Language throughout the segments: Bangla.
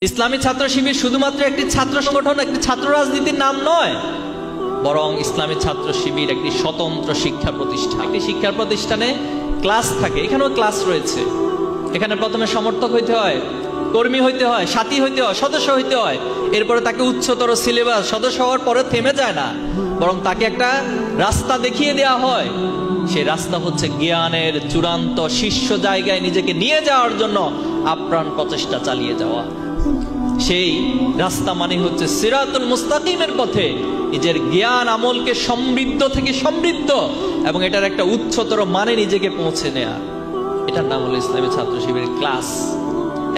ইসলামী ছাত্র শিবির শুধুমাত্র একটি ছাত্র সংগঠন, একটি ছাত্র রাজনীতির নাম নয়, বরং ইসলামী ছাত্র শিবির একটি স্বতন্ত্র শিক্ষা প্রতিষ্ঠান। একটি শিক্ষা প্রতিষ্ঠানে ক্লাস থাকে, এখানেও ক্লাস রয়েছে। এখানে প্রথমে সমর্থক হইতে হয়, কর্মী হইতে হয়, সাথী হইতে হয়, সদস্য হইতে হয়। এরপরে তাকে উচ্চতর সিলেবাস, সদস্য হওয়ার পরে থেমে যায় না, বরং তাকে একটা রাস্তা দেখিয়ে দেওয়া হয়। সেই রাস্তা হচ্ছে জ্ঞানের চূড়ান্ত শীর্ষ জায়গায় নিজেকে নিয়ে যাওয়ার জন্য আপ্রাণ প্রচেষ্টা চালিয়ে যাওয়া। সেই রাস্তা মানে হচ্ছে সিরাতুল মুস্তাকিমের পথে নিজের জ্ঞান আমলকে সমৃদ্ধ থেকে সমৃদ্ধ এবং এটার একটা উচ্চতর মানে নিজেকে পৌঁছে নেয়া। এটার নাম হলো ইসলামী ছাত্র শিবিরের ক্লাস।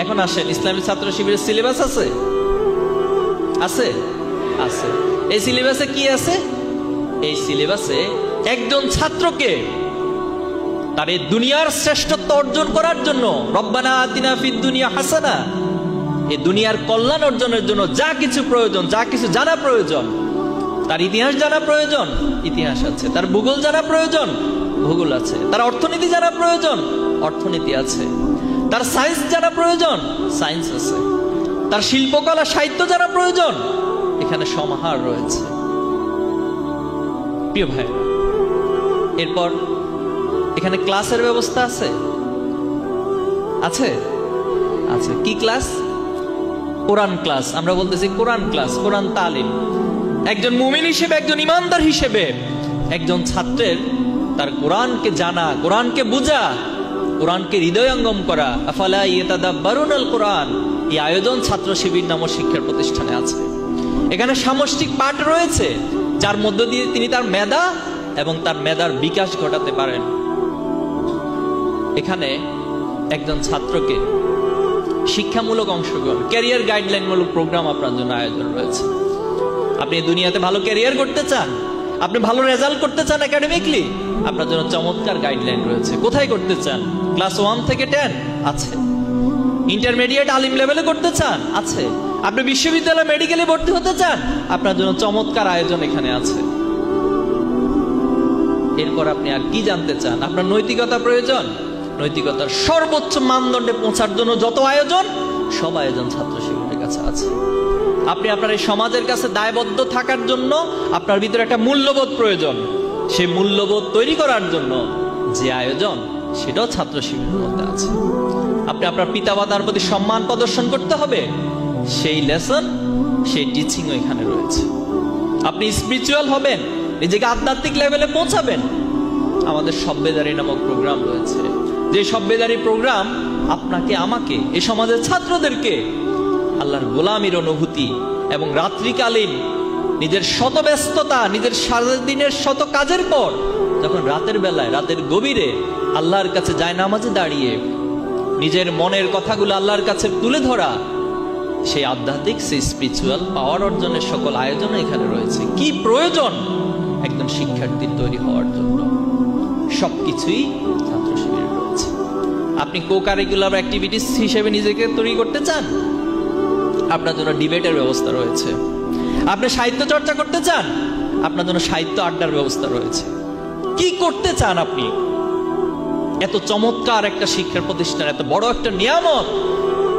এখন আসেন, ইসলামী ছাত্র শিবিরের সিলেবাস আছে? আছে, আছে। এই সিলেবাসে কি আছে? এই সিলেবাসে একজন ছাত্রকে তার এই দুনিয়ার শ্রেষ্ঠত্ব অর্জন করার জন্য, রব্বানা আতিনা ফিদ দুনিয়া হাসানা, এই দুনিয়ার কল্যাণ অর্জনের জন্য যা কিছু প্রয়োজন, যা কিছু জানা প্রয়োজন, তার ইতিহাস জানা প্রয়োজন, ইতিহাস আছে। তার ভূগোল জানা প্রয়োজন, ভূগোল আছে। তার অর্থনীতি জানা প্রয়োজন, অর্থনীতি আছে। তার সায়েন্স জানা প্রয়োজন, সায়েন্স আছে। তার শিল্পকলা সাহিত্য জানা প্রয়োজন, এখানে সমাহার রয়েছে। প্রিয় ভাই, এরপর এখানে ক্লাসের ব্যবস্থা আছে, আছে, আছে। কি ক্লাস? কোরআন ক্লাস। আমরা বলতেছি কোরআন ক্লাস, কোরআন তালিম। একজন মুমিন হিসেবে, একজন ইমানদার হিসেবে একজন ছাত্রের তার কোরআনকে জানা, কোরআনকে বুঝা, কোরআনকে হৃদয়ঙ্গম করা, আফালা ইয়াতাদাব্বারুনাল কোরআন, এই আয়োজন ছাত্র শিবির নামক শিক্ষা প্রতিষ্ঠানে আছে। এখানে সামষ্টিক পাঠ রয়েছে, যার মধ্য দিয়ে তিনি তার মেধা এবং তার মেধার বিকাশ ঘটাতে পারেন। এখানে একজন ছাত্রকে শিক্ষামূলক অংশগ্রহণ, ক্যারিয়ার গাইডলাইনমূলক প্রোগ্রাম আপনার জন্য আয়োজন রয়েছে। আপনি দুনিয়াতে ভালো ক্যারিয়ার করতে চান, আপনি ভালো রেজাল্ট করতে চান একাডেমিকলি, আপনার জন্য চমৎকার গাইডলাইন রয়েছে। কোথায় করতে চান? ক্লাস 1 থেকে 10 আছে। ইন্টারমিডিয়েট আলিম লেভেলে করতে চান, আছে। আপনি বিশ্ববিদ্যালয় মেডিকেলে ভর্তি হতে চান, আপনার জন্য চমৎকার আয়োজন এখানে আছে। এরপর আপনি আর কি জানতে চান? আপনার নৈতিকতা প্রয়োজন, নৈতিকতার সর্বোচ্চ মানদণ্ডে পৌঁছার জন্য যত আয়োজন, সব আয়োজন ছাত্র শিবিরের কাছে আছে। আপনি আপনার এই সমাজের কাছে দায়বদ্ধ থাকার জন্য আপনার ভিতরে একটা মূল্যবোধ প্রয়োজন। সেই মূল্যবোধ তৈরি করার জন্য যে আয়োজন, সেটাও ছাত্র শিবিরের মধ্যে আছে। আপনি আপনার পিতামাতার প্রতি সম্মান প্রদর্শন করতে হবে, সেই লেসন, সেই টিচিংও এখানে রয়েছে। আপনি স্পিরিচুয়াল হবেন, নিজেকে আধ্যাত্মিক লেভেলে পৌঁছাবেন, আমাদের সভ্যদারি নামক প্রোগ্রাম রয়েছে। যে সভ্যদারি প্রোগ্রাম আপনাকে, আমাকে, এই সমাজের ছাত্রদেরকে আল্লাহর গোলামির অনুভূতি এবং রাত্রিকালীন নিজের শত ব্যস্ততা, নিজের সারাদিনের শত কাজের পর যখন রাতের বেলায়, রাতের গভীরে আল্লাহর কাছে জায়নামাজে দাঁড়িয়ে নিজের মনের কথাগুলো আল্লাহর কাছে তুলে ধরা, সেই আধ্যাত্মিক, সেই স্পিরিচুয়াল পাওয়ার অর্জনের সকল আয়োজন এখানে রয়েছে। কি প্রয়োজন একজন শিক্ষার্থীর তৈরি হওয়ার জন্য? সবকিছুই ছাত্র শিবিরে রয়েছে। আপনি কো কারিকুলার অ্যাক্টিভিটিস হিসেবে নিজেকে তৈরি করতে চান, আপনার জন্য ডিবেটের ব্যবস্থা রয়েছে। আপনি সাহিত্য চর্চা করতে চান, আপনার জন্য সাহিত্য আড্ডার ব্যবস্থা রয়েছে। কি করতে চান আপনি? এত চমৎকার একটা শিক্ষা প্রতিষ্ঠান, এত বড় একটা নিয়ামত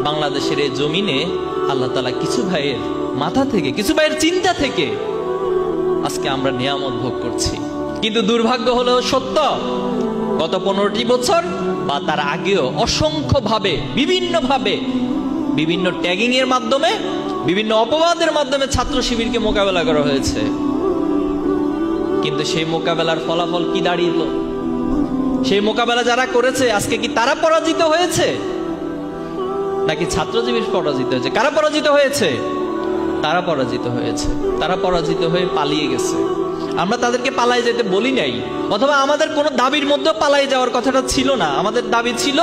বাংলাদেশের এই জমিনে আল্লাহ তাআলা কিছু ভাইয়ের মাথা থেকে, কিছু ভাইয়ের চিন্তা থেকে আজকে আমরা নিয়ামত ভোগ করছি। কিন্তু দুর্ভাগ্য হলো সত্য, গত 15টি বছর বা তার আগেও অসংখ্যভাবে, বিভিন্নভাবে, বিভিন্ন ট্যাগিং এর মাধ্যমে, বিভিন্ন অপবাদের মাধ্যমে ছাত্র শিবিরকে মোকাবেলা করা হয়েছে। কিন্তু সেই মোকাবেলার ফলাফল কি দাঁড়িয়েছিল? সেই মোকাবেলা যারা করেছে আজকে কি তারা পরাজিত হয়েছে, নাকি ছাত্র শিবির পরাজিত হয়েছে? কারা পরাজিত হয়েছে? তারা পরাজিত হয়েছে। তারা পরাজিত হয়ে পালিয়ে গেছে। আমরা তাদেরকে পালাই যেতে বলি নাই, অথবা আমাদের কোনো দাবির মধ্যে পালাই যাওয়ার কথাটা ছিল না। আমাদের দাবি ছিল,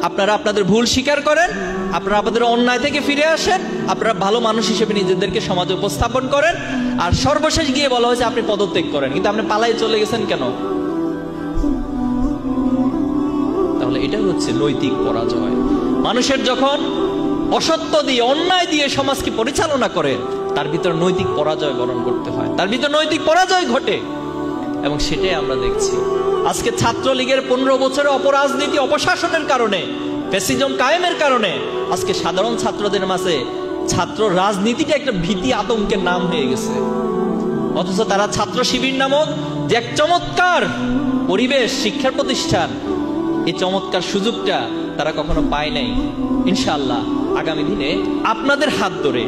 আপনারা আপনাদের ভুল স্বীকার করেন, আপনারা আপনাদের অন্যায় থেকে ফিরে আসেন, আপনারা ভালো মানুষ হিসেবে নিজেদেরকে সমাজে উপস্থাপন করেন, আর সর্বশেষ গিয়ে বলা হয়েছে আপনি পদত্যাগ করেন। কিন্তু আপনি পালাই চলে গেছেন কেন? তাহলে এটা হচ্ছে নৈতিক পরাজয়। মানুষের যখন অসত্য দিয়ে, অন্যায় দিয়ে সমাজকে পরিচালনা করে, তার ভিতর নৈতিক পরাজয় বরণ করতে হয়, তার ভিতর নৈতিক পরাজয় ঘটে। এবং সেটাই আমরা দেখছি আজকে ছাত্রলীগের 15 বছরের অপরাজনীতি, অপশাসনের কারণে ফ্যাসিজম কায়েমের কারণে আজকে সাধারণ ছাত্রদের মাঝে ছাত্র রাজনীতিটা একটা ভীতি আতঙ্কের নাম হয়ে গেছে। অথচ তারা ছাত্র শিবির নামক যে এক চমৎকার পরিবেশ, শিক্ষার প্রতিষ্ঠান, এই চমৎকার সুযোগটা তারা কখনো পায় নাই। ইনশাআল্লাহ আগামী দিনে আপনাদের হাত ধরে,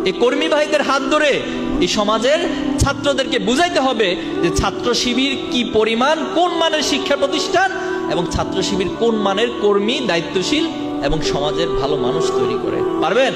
এই কর্মী ভাইদের হাত ধরে এই সমাজের ছাত্রদেরকে বুঝাইতে হবে যে ছাত্র শিবির কি পরিমাণ, কোন মানের শিক্ষা প্রতিষ্ঠান, এবং ছাত্র শিবির কোন মানের কর্মী, দায়িত্বশীল এবং সমাজের ভালো মানুষ তৈরি করে। পারবেন?